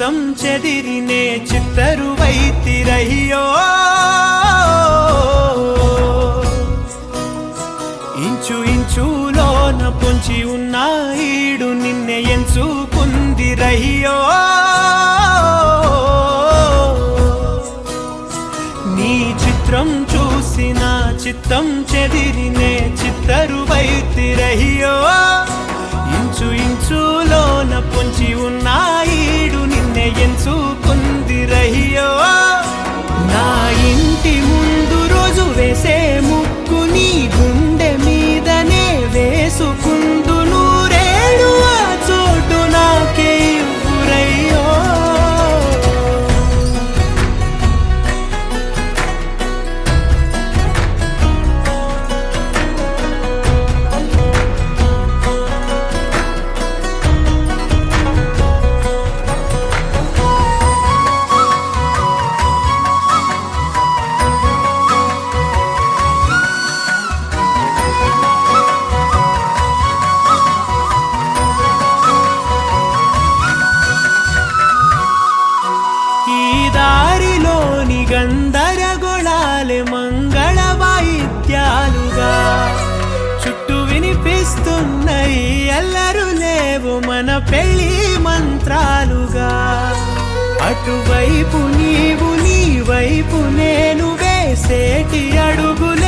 చిత్తం చెదిరినే చిత్తరువైతిరయ్యో ఇంచు ఇంచులోన పొంచి ఉన్న ఈడు నిన్నే ఎంచుకుందిరయ్యో నీ చిత్రం చూసిన చిత్తం చెదిరినే చిత్తరువైతిరయ్యో ఇంచు ఇంచులోన పొంచి ఉన్న ఈడు నిన్నే ఎంచుకుందిరయ్యో నా ఇంటి ముందు రోజు వేసే ముక్కు నీ గుండె మీదనే వేసుకుందు నూరేడు ఆ చోటు నాకే ఇవ్వురయ్యో దారిలోని గందరగోళాలే మంగళ వాయిద్యాలుగా చుట్టూ వినిపిస్తున్నాయి అల్లరు లేవు మన పెళ్లి మంత్రాలుగా అటువైపు నీవు నీ వైపు నేను వేసేటి అడుగులు